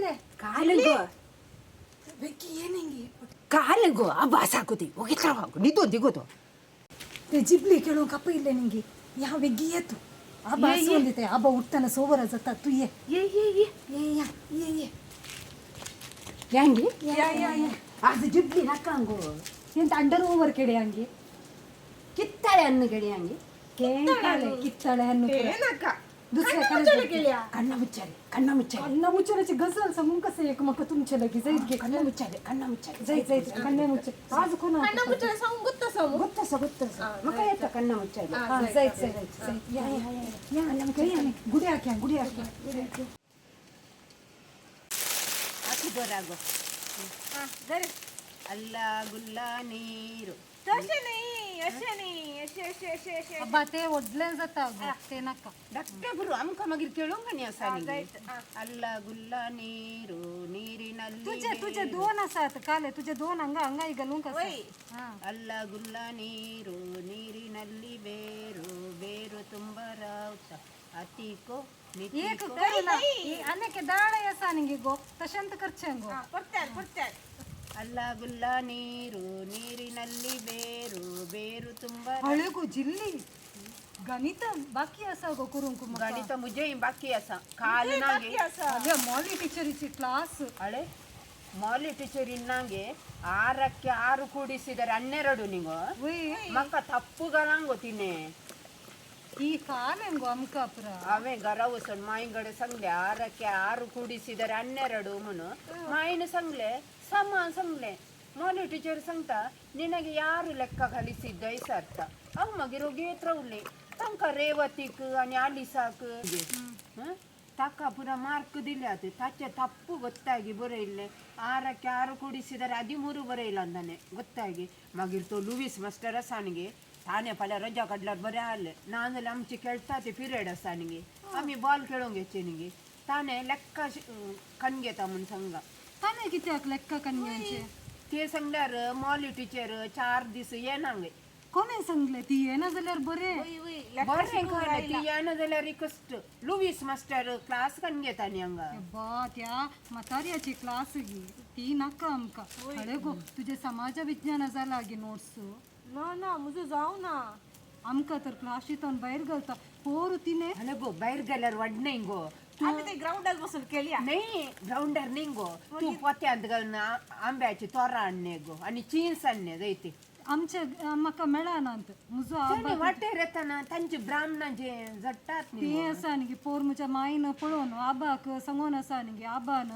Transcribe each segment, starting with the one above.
ಜಿಬ್ಲೆ ಕಾಲಂಗೋ ಬೆಕ್ಕಿ ಏನಂಗಿ ಕಾಲಂಗೋ ಆ ಬಾಸ್ ಹಾಕೋತಿ ಹೋಗಿತ್ರ ಹಾಕು ನಿಂತು ದಿಗೋದು ಜಿಬ್ಲಿ ಕೇಳೋ ಕಪ್ಪ ಇಲ್ಲ ನಿಂಗೆ ಯಾವ ಬೆಗ್ಗಿ ಏತು ಆ ಬಾಸ್ ಒಂದಿತೆ ಅಬ್ಬ ಉಟ್ಟನ ಸೋವರ ಜತ್ತ ತುಯ್ಯೆ ಏ ಏ ಏ ಏ ಯಾ ಏ ಏ ಹೆಂಗೆ ಯಾ ಯಾ ಯಾ ಅದು ಜಿಬ್ಲಿ ನಕ್ಕಂಗೋ ಎಂತ ಅಂಡರ್ ಓವರ್ ಕೆಡೆ ಹಂಗೆ ಕಿತ್ತಾಳೆ ಹಣ್ಣು ಗಡಿ ಹಂಗೆ ಕೇಂತಾಳೆ ಕಿತ್ತಾಳೆ ಹಣ್ಣು ಏನಕ್ಕ दुसऱ्या कण्णा मुच्चाले कण्णा मुच्चाराची गजल सांगून कसं एक मग तुमच्या लगी जाईत घे कण्णा मुच्चाले जायचं कन्या मुच्चे आज कोणा कण्णा मुच्चाले सांगून गुत्तस मग येतं कण्णा मुच्चाले जायचं या या या या गुड्या घ्या अति बरागो जरे अल्ला गुल्ला नीरू तसे नाही असे अब्बा ते ओढले जातात ते नका डक्के बरू आमका मागीर केळूंक नी असा अल्ला गुल्ला नीरू नीरिನಲ್ಲಿ तुझे दोन असतात काले तुझे दोन अंगाई घालून कसं अल्ला गुल्ला नीरू नीरिನಲ್ಲಿ ಬೇರು ಬೇರು ತುಂಬ ರಾವುತ अतिको एक करू ना अनेक दाळे असा निगे गो तशंत करचेंगो ಕೊಡ್ತಾರೆ ಅಲ್ಲ ಗುಲ್ಲ ನೀರು ನೀರಿನಲ್ಲಿ ಬೇರು ಬೇರು ತುಂಬ हळेगो जिल्ली गणित बाकी असा गो करून कुम गणित मुझे बाकी असा काल नागे अरे मॉली टीचरीची क्लास ಅಳೆ ಮಾಲಿ ಟೀಚರ್ ಇನ್ನಂಗೆ 6ಕ್ಕೆ 6 ಕೂಡಿಸಿದರೆ 12 ನಿಂಗೋ ಮಕ್ಕ ತಪ್ಪುಗಳಂಗೋ ತಿನ್ನೆ ಈ ಕಾಲೆಂಗೋ ಅಮ್ಕಾಪುರ ಅವೇ ಗರವು ಸಣ್ಣ ಮಾಯಿಂಗಡೆ ಸಂಗ್ಲೆ 6ಕ್ಕೆ 6 ಕೂಡಿಸಿದರೆ 12 ಮುನು ಮಾಯಿನ ಸಂಗ್ಲೆ ಸಮ ಸಂಗ್ಲೆ ಮಾಲಿ ಟೀಚರ್ ಸಂಗ್ತ ನಿನಗೆ ಯಾರು ಲೆಕ್ಕ ಕಲಿಸಿದ್ದ ಸರ್ತ ಅವ್ ಮಗಿರೋ ಗೇತ್ರೌಲಿ ತಂಕ ರೇವತಿಕ್ आणि आलिसाक ತಕ್ಕ ಪುರ ಮಾರ್ಕ್ ದಿಲ್ಲಾತು ತಚ್ಚೆ ತಪ್ಪು ಗೊತ್ತಾಗಿ ಬರೆಯಿಲ್ಲೆ 6ಕ್ಕೆ 6 ಕೂಡಿಸಿದರೆ 13 ಬರೆಯಿಲ್ಲ ಅಂದಾನೆ ಗೊತ್ತಾಗಿ ಮಗಿರ್ತೋ ಲೂಯಿಸ್ ಮಾಸ್ಟರ್ ಅಸಾನಿಗೆ ताने फाल्यां रजा काडल्यार बरें आहलें नाजाल्यार आमची खेळटा ते पिरियड आसा न्ही आमी बॉल खेळोंक येचे न्ही ताणे लेक्का कण घेता म्हूण सांगा ताने कित्याक लेक्का कन्यांचे ते सांगल्यार मॉली टिचर 4 दीस येनांगे कोणे सांगले ती येना जाल्यार बरें बरें कळ्ळें ती येना जाल्यार इकस्ट लुईस मास्टर क्लास कण घेता न्ही हांगा बा त्या म्हाताऱ्याची क्लास गी ती नाका आमकां अरे गो तुजे समाज विज्ञान जाला गी नोट्स ना मुझे जाऊ ना आमकां तर क्लासीतून भायर घालता पोरू तिने अरे गो भायर गेल्यार वाडणे गो आम्ही ते ग्राउंडार बसून केली नाही ग्राउंडार न्ही गो तू पोत्यांत घालून आंब्याची तोरां हाडणे गो आनी चीन्स हाडणे जायते आमचे म्हाका मेळना अंत मुजो वाटेर येताना तांचे ब्राह्मणाचे झडटात न्ही ते आसा न्ही पोर म्हज्या मायन पळोवन आबाक सांगून आसा न्ही पप्पान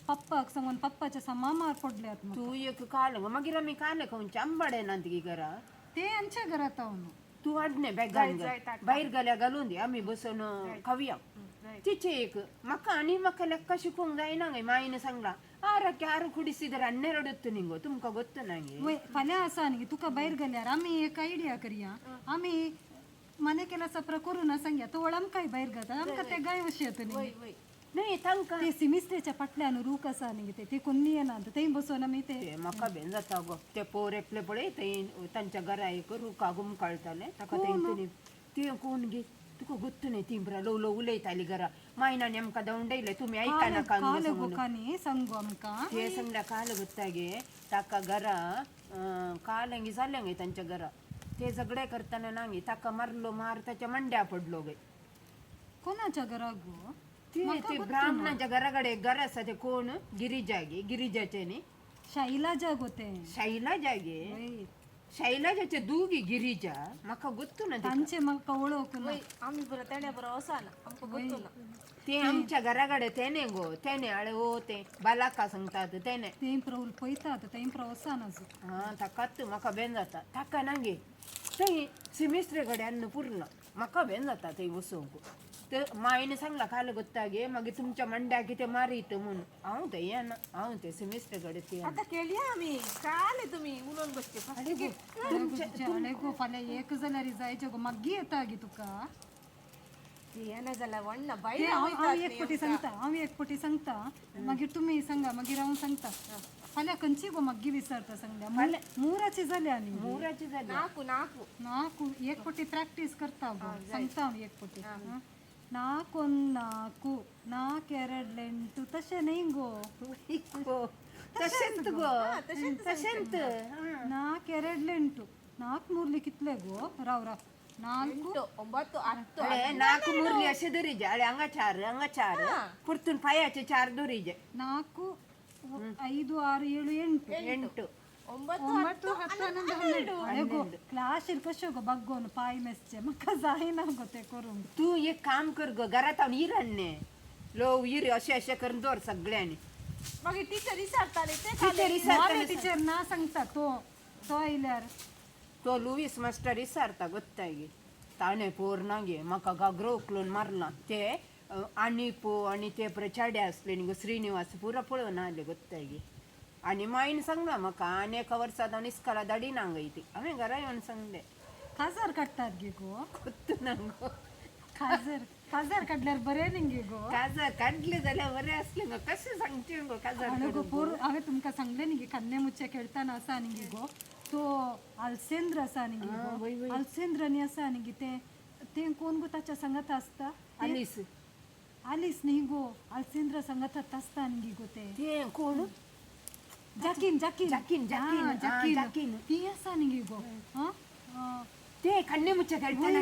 पप्पाक सांगून पप्पाच्या समामार पडल्यात तू एक काल मागीर आमी काले खंयचे आंबाडे ना ती घरा ते आमच्या घरात हांव तू हाडणे बॅगान भायर गेल्या घालून दी आमी बसून खावया तिचे एक म्हाका आनी म्हाका लेक्का शिकूंक जायना गे मायन सांगला 6ಕ್ಕೆ 6 ಕೂಡಿಸಿದರೆ 12 ನಿಂಗೋ तुमका ಗೊತ್ತು ನಂಗೆ फाल्यां आसा न्ही तुका भायर गेल्यार आमी एक आयडिया करया आमी मने ಕೆಲಸ करू ना सांगया तो आमकांय भायर घाता आमकां ते गाय अशी येता न्ही नाही तांकां ते सिमिस्ट्रेच्या फाटल्यान रूख आसा न्ही ते कोणी येना थंय बसून आमी ते म्हाका बेन जाता गो ते पोर एकले पळय थंय तांच्या घरा एक रुका गुमकाळटाले ताका तेंच्यानी ते कोण गे तुका ಗೊತ್ತು न्ही ती बरा लो लो उलयताली घरा मायनाने आमकां दवंडयले तुमी आयकना काले गोकानी सांगू आमकां ते सांगल्या काल ಗೊತ್ತಾಗೆ ताका घरा कालंगी जाल्यांगे तांच्या घरा ते झगडे करताना नांगी ताका मारलो मार त्याच्या मंड्या पडलो गे कोणाच्या घरा गो ते ब्राह्मणाच्या घराकडे घर आसा ते कोण गिरिजागे गिरिजाचे न्ही शैलाजा गोते शैलाजागे शैलाजाचे दुगी गिरिजा म्हाका ಗೊತ್ತು ना तांचे म्हाका वळख ना आम्ही बरं तेणे बरं असा ना आमकां ಗೊತ್ತು ना ते आमच्या घराकडे तेने गो तेने आळे हो ते बालाका सांगतात तेने ते प्रौल पळयतात ते वसा ना हा ताकाच म्हाका बेन जाता ताका नांगे थंय सिमिस्ट्रे कडेन पूर्ण म्हाका बेन जाता थंय वसूंक ते मायने सांगला काल ಗೊತ್ತಾಗೆ मागीर तुमच्या मंड्या कितें मारीत म्हणून हांव थंय येना हांव ते सिमिस्ट्रे कडे ते आता केली आम्ही काले तुम्ही उलोवन बसते तुमचे गो फाल्यां एक जाल्यार जायचे गो मागी येता गे तुका येना जाल्यार वण्णा ते बाई हांव एक पटी सांगता मागीर तुमी सांगा मागीर हांव सांगता फाल्यां खंयची गो मागी विसरता सांगल्या मुराची जाल्या न्ही मुराची जाली नाकू नाकू नाकू एक पटी प्रॅक्टीस करता गो सांगता हांव एक पटी 4 4 8 तशें न्ही गो तशेंत गो तशेंत 4 8 4 ಮೂರ್ಲಿ ಕಿತ್ಲೆ ಗೋ ರಾವ್ 4 9 10 नाकू मुरली असे दोरीजे अळे हंगा चार पुरतून पायाचे 4 दोरीजे 4 5 6 7 8 9 10 11 12 क्लास कशो गो बग्गोन पाय मेसचे म्हाका जायना गो ते करूंक तू एक काम कर ग घरात हांव इरान्ने लो इर अशें करून दवर सगळ्यांनी मागीर टीचर विचारताले ते टीचर माले टीचर ना सांगता तो आयल्यार तो लुईस मास्टर विचारता ಗೊತ್ತಾಗಿ ताणे पोर नागे म्हाका गागरो उकलून मारला ते आनी पो आनी ते प्रचाडे असले न्ही गो श्रीनिवास पुरा पळोवन आले ಗೊತ್ತಾಗಿ आनी माईन सांगला म्हाका आनी एका वर्सात हांव इस्काला धाडी नांग इती हांवें घरा येवन सांगले खाजार काडटात गे गो ಗೊತ್ತು ನಂಗो खाजार काडल्यार बरें न्ही गो काजार काढले जाल्यार बरें असले गो कशें सांगचे गो काजार आनी गो पोर हांवें तुमकां सांगलें न्ही गे कन्ने मुच्चे खेळटाना आसा न्ही गो तो अल्सेंद्र आसा न्ही गो अल्सेंद्र न्ही आसा न्ही गे ते कोण गो ताच्या संगत आसता आलीस आलीस न्ही गो अल्सेंद्र संगतात आसता न्ही गो ते कोण जाकीन जाकीन ती आसा न्ही गो ते कन्ने मुच्चे खेळटाना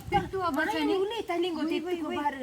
पिट्टू आबाच्यानी उलयताली गो ते भार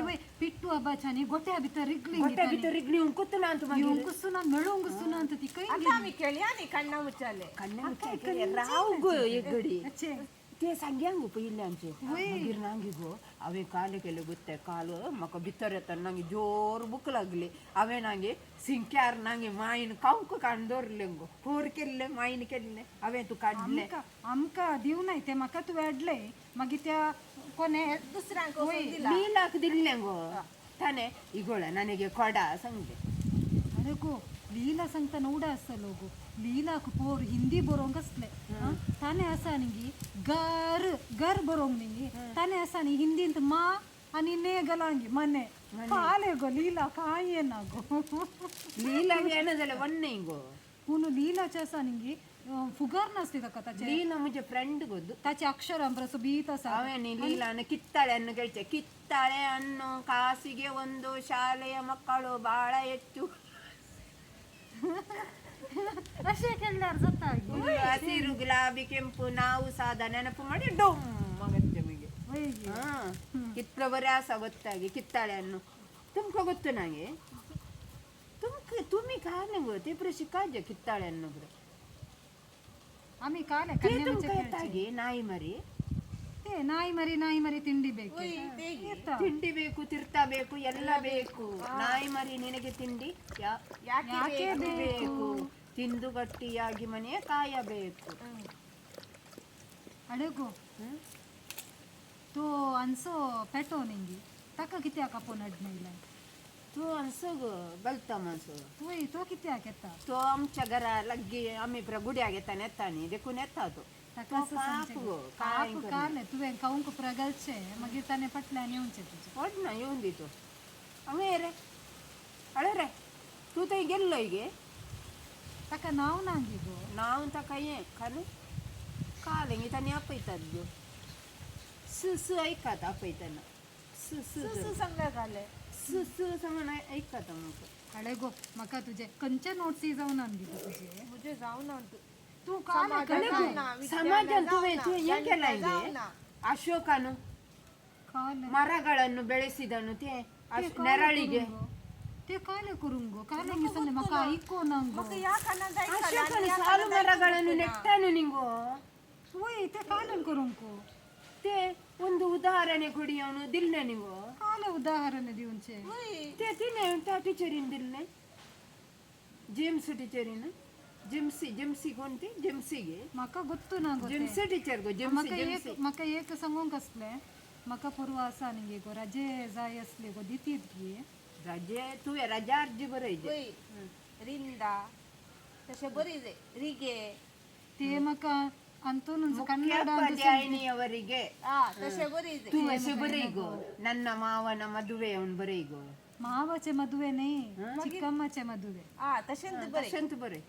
वय पिट्टू आबाच्यानी गोट्या भितर रिगली गोट्या भितर रिगली कुत्तून आणतो मागीर कुसुना मेळूंक सुना अंत ती काही आता आम्ही केली आणि कण्णा मुचाले कन्ने मुच्चे राव गो एक घडी अच्छे ते सांग्यांगो पयले आमचे मागीर नांगे गो हांवें काल केले गोत्ते काल म्हाका भितर येताना नांगे जोर भूक लागली हांवें नांगे सिंक्यार नांगे मायन कावंक काडून दवरले गो फोर केल्ले मायन केल्ले हांवें तूं काडले आमकां दिव नाय ते म्हाका तूं वाडले मागीर त्या कोणे दुसऱ्यांक लीलाक दिल्ले गो ताणे इगोळ ನನಗೆ ಕೊಡ सांगले अरे गो लीला सांगता उडा आसतलो गो लीलाक पोर हिंदी बरोवंक आसले ताणे आसा न्ही घर बरोवंक न्ही ताणे आसा न्ही हिंदींत मा आनी ने गलांगी मने काले गो लीला काय येना गो लीलाक येना जाल्यार वन्ने गो पूण लीलाचे आसा न्ही फुगार नासली ताका ताचे लीला म्हजे फ्रेंड गो ताचे अक्षरां बरो बीत आसा हांवें न्ही ಲೀಲಾನ ಕಿತ್ತಾಳೆ ಅನ್ನು ಕೇಳ್ತೆ ಕಿತ್ತಾಳೆ ಅನ್ನು ಕಾಸಿಗೆ ಒಂದು ಶಾಲೆಯ ಮಕ್ಕಳು ಬಹಳ ಹೆಚ್ಚು अशें केल्यार जाता ಹಸಿರು ಗುಲಾಬಿ ಕೆಂಪು ನಾವು ಸಾದ ನೆನಪು ಮಾಡಿ ಡೊಮ್ ಆಗತ್ತೆ ನಮಗೆ कितलं बरें आसा ಗೊತ್ತಾಗಿ ಕಿತ್ತಾಳೆ ಅನ್ನು तुमका ಗೊತ್ತು ನಂಗೆ तुम्ही काय नाही गो ते प्रशी काजे ಕಿತ್ತಾಳೆ ಅನ್ನು आम्ही काले ते तुमका येतागे ನಾಯಿ ಮರಿ ನಾಯಿ ಮರಿ ತಿಂಡಿ ಬೇಕು ತಿಂಡಿ ಬೇಕು ತಿರ್ತಾ ಬೇಕು ಎಲ್ಲ ಬೇಕು ನಾಯಿ ಮರಿ ನಿನಗೆ ತಿಂಡಿ ಯಾಕೆ ಬೇಕು ತಿಂದು ಗಟ್ಟಿಯಾಗಿ ಮನೆ ಕಾಯಬೇಕು अडगो तो अनसो पेटो निंगी ताका कित्याक आपोवन हाडनायला तू असं ग गलता माणसं वय तो कित्याक येता तो आमच्या घरा लग्गी आम्ही गुड्याक येता नेतानी देखून येता तो काले तुवें खावंक प्रगलचे मागीर ताणे फाटल्यान येवचें तुजें पड ना येऊन दितो हांवें रे अळे रे तू थंय गेल्लो गे ताका नांव ना गे गो नांव ताका हें खाली काल तांणी आपयतात गो स ऐकात आपयतना स संघाले सांगून ऐकात म्हाका अडे गो म्हाका तुजे खंयचे नोट्सी जावन आनी तुजे मुझे जाऊ ना तू काले ಸಮಾಜ ತೂ ಏನ್ ಕೇಳಂಗೆ ಅಶೋಕನು ಮರಗಳನ್ನು ಬೆಳೆಸಿದನು ನೆರಳಿಗೆ ते काले करूंग गो काले सांगले म्हाका ऐको नांग ಅಶೋಕನು ಸಾಲು ಮರಗಳನ್ನು ನೆಟ್ಟನು ನಿಂಗೋ वय ते कालन करूंक ते ಒಂದು ಉದಾಹರಣೆ ಕೊಡಿ ಅವನು ದಿಲ್ನೆ ನೀವು काले उदाहरण दिवचे ते तिने त्या टीचरीन दिल्ले जेम्स टीचरीन जेम्सी कोणती जेम्सीगे म्हाका गोत्तू ना गो जेम्सी टीचर गो जेम्सी म्हाका एक सांगूंक आसलें म्हाका परवा आसा न्ही गो रजे जाय आसले गो दितीत गे रजे तुवें रजा अर्जी बरयजे रिंदा तशे बरी जे रिगे ते म्हाका ಅಂತೂನು ಕನ್ನಡ ಮುಖ್ಯೋಪಾಧ್ಯಾಯಿನಿಯವರಿಗೆ तशे बरी जे तू असे बरईगो ನನ್ನ ಮಾವನ ಮದುವೆ ಅವನು ಬರईगो ಮಾವचे मदुवेನೇ ಚಿಕ್ಕಮ್ಮचे ಮದುವೆ तशेंत तशेंत बरय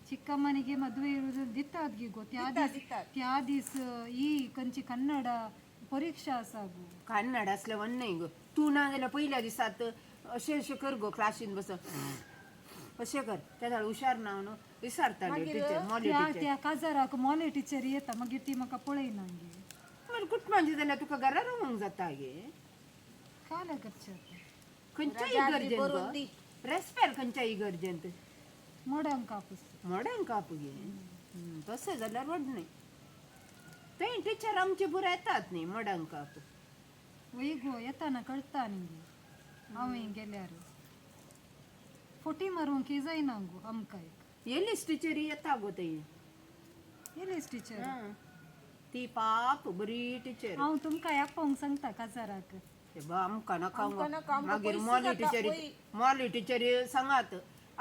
ಚಿಕ್ಕಮ್ಮನಿಗೆ ಮದುವೆ ಇರುವುದು ದಿತ್ತಾದ್ಗಿ ಗೋ त्या दीस ಈ कंची कन्नड परीक्षा असा गो कन्नड असल्यावर नाही ग तू ना जाल्यार पहिल्या दिसात अशें कर गो क्लासीन बस अशें कर त्या हुशार नाव न्हू विचारताले टीचर मोली त्या टीचर त्या काजाराक मोले टीचर येता मागीर ती म्हाका पळयना गे मागीर कुठ म्हणजे जाल्यार तुका घरा रावंक जाता गे काला करचे आता खंयच्याय गरजेन गो रेस्पेर खंयच्याय गरजेंत मोड्यांक कापूस मोड्यांक काप गे तशें जाल्यार व्हड न्ही थंय टीचर आमचे पुरो येतात न्ही मोड्यांक काप वय गो येताना कळटा न्ही हांवें गेल्यार फोटी मारूंक जायना गो आमकां एक येयलीच टीचर येता गो थंय येयलीच टीचर ती पाप बरी टीचर हांव तुमकां येपोंक सांगता काजाराक आमकां नाका आमकां मागीर मोली टीचर सांगात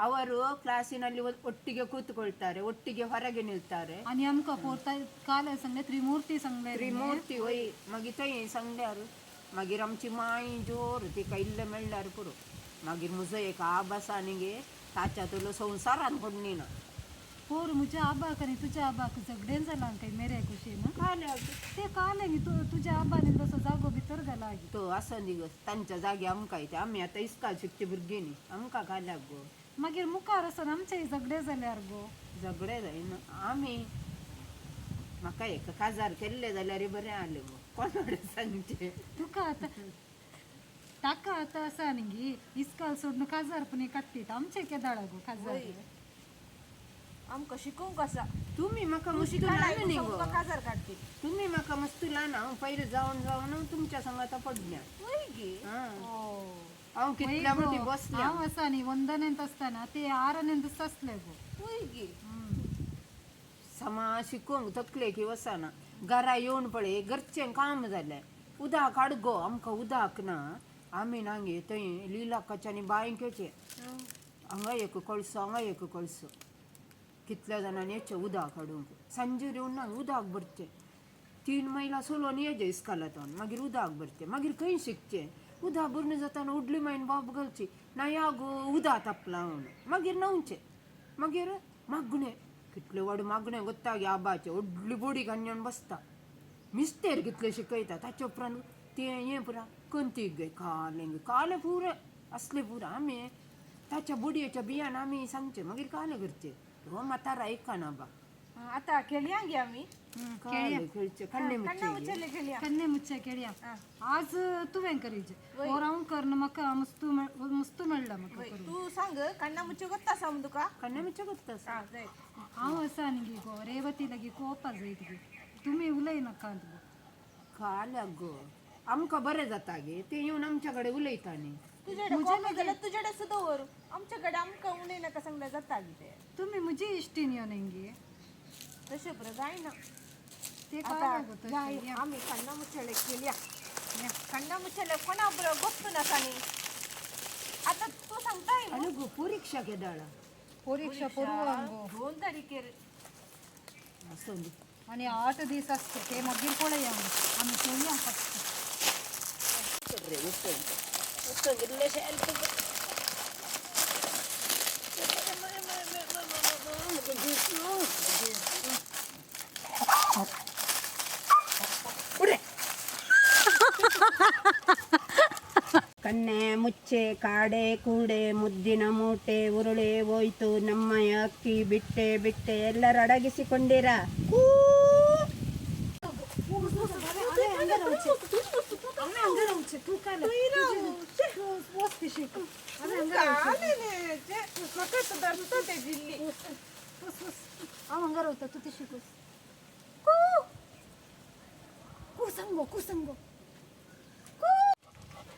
ಅವರು ಕ್ಲಾಸಿನಲ್ಲಿ ಒಟ್ಟಿಗೆ ಕೂತ್ಕೊಳ್ತಾರೆ ಒಟ್ಟಿಗೆ ಹೊರಗೆ ನಿಲ್ತಾರೆ आणि आमकां पोरता काल सांगले त्रिमूर्ती सांगले त्रिमूर्ती वय मागीर थंय सांगल्यार मागीर आमची माय जोर तिका इल्लें मेळ्ळ्यार पुरो मागीर म्हजो एक आबासा न्ही गे ताच्या तुलो संवसारान पडनी ना पोर म्हज्या आबाक आनी तुज्या आबाक झगडेन जालां काय मेरे कुशीन काल्याक ते काले न्ही तुज्या आबानी तसो जागो भितर घाला तो आसा न्ही गो तांच्या जागी आमकां येता आमी आतां इस्काल शिकची भुरगीं न्ही आमकां काल्याक गो मागीर मुखार आसन आमचेय झगडे जाल्यार गो झगडे जायना आमी म्हाका एक काजार केल्ले जाल्यार बरें जालें गो कोणाकडे सांगचे तुका आतां ताका आतां आसा न्ही इस्काल सोडून काजारपणी काडटीत आमचे केदाळा गो काजार आमकां शिकोवंक आसा तुमी म्हाका मस्त ल्हान न्ही गो काजार काडटी तुमी म्हाका मस्त ल्हान हांव पयलीं जावन जावन तुमच्या संगात पडल्या वय गे हांव कितल्या मोठी बसल्या हांव आसा न्ही वंदनेंत आसतना ते आरणेंत आसले गो वय गे समा शिकोवंक तकले की वसना घरा येवन पळय घरचें काम जालें उदक हाड गो आमकां उदक ना आमी नांगे थंय लिलाकाच्यांनी बांयकेचे हांगा एक कळसो हांगा एक कळसो कितल्या जाणांनी येचें उदक हाडूंक सांजेर येवन ना उदक भरचें 3 मैला सोलोन येजे इस्कालांतून मागीर उदक भरचें मागीर खंय शिकचें उदक भरून जाताना उडली मायन बाब घालची नाया गो उदक तापलां म्हणून मागीर न्हांवचें मागीर मागणें कितले व्हड मागणें गोत्ता गे आबाचें व्हडली बोडी घालून बसता मिस्तेर कितले शिकयता ताचे उपरांत तें हें पुरा कंतीक गे काले पुरे असले पुरा आमी ताच्या बोडयेच्या बियान आमी सांगचें मागीर काले करचें हो म्हातारा ऐकना बा आता खेळया गे आमी खेळचे कन्ने मुच्चले खेळया कन्ने मुच्चे केळया आज तुवें करीचे और हांव करना म्हाका मस्त मेळ्ळा म्हाका तू सांग कन्ना मुच्चे गोत्ता सांग तुका कन्ने मुच्चे करता जाय हांव आसा न्ही गो रेवती लागी कोवपाक जायत गे तुमी उलयनाका गो काल्याक गो आमकां बरें जाता गे ते येवन आमच्या कडेन उलयता न्ही तुझ्याकडे सुद्धा वर आमच्याकडे आमकां उलय नाका सांगल्यार जाता कितें तुमी म्हजी इश्टीन यो गे तशें बरं जायना ते काय गो तशें आमी कन्ना मुच्चले केल्या कन्ना मुच्चले कोणा बरोबर गप्प नाका न्ही आता तू सांगताय आनी गो परीक्षा केदाळा परीक्षा पडूंक गो 2 तारीखेर आसूं दी आणि 8 दीस आसता ते मागीर पळया आमी पळया फक्त रे उत्तम इल्लें शेल ಕಣ್ಣೆ ಮುಚ್ಚೆ ಕಾಡೆ ಕೂಡೆ ಮುದ್ದಿನ ಮೂಟೆ ಉರುಳೆ ಹೋಯ್ತು ನಮ್ಮಯ ಅಕ್ಕಿ ಬಿಟ್ಟೆ ಬಿಟ್ಟೆ ಎಲ್ಲರೂ ಅಡಗಿಸಿಕೊಂಡಿರ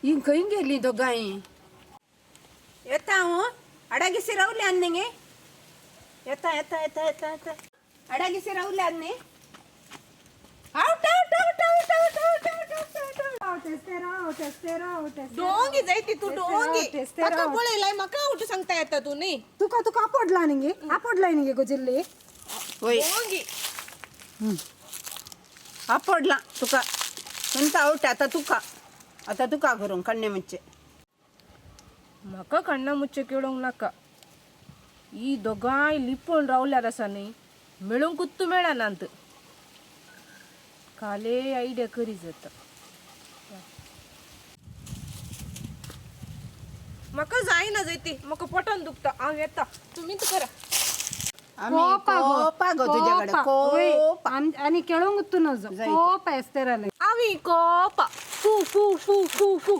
ಹಿಂಗೆ खंय गेली दोगांय येता हांव अडागिसी रावले अन्नेगे येता येता येता येता येता अडागिसी रावले अन्ने out out out out out out out डोंगी जायती तू डोंगी ताका पळयलाय म्हाका उठ सांगता येता तू न्ही तुका तुका आपडला न्ही आपडलाय न्ही गो जिल्ले होय डोंगी आपडला तुका खंयचा आउट आता तुका करूंक कन्ने मुच्चे म्हाका कन्ना मुच्चे केळोंक नाका ही दोगांय लिपोन रावल्यार आसा न्ही मेळूंकूच तू मेळनात काले आयडिया करी जाता म्हाका जायना जैती म्हाका पोटान दुखता हांव येता तुम्ही करा आम्ही कोपा गो तुझ्याकडे कोपा आणि केळंग नजो कोप एस्तेराले आम्ही कोपा फू फू फू फू फू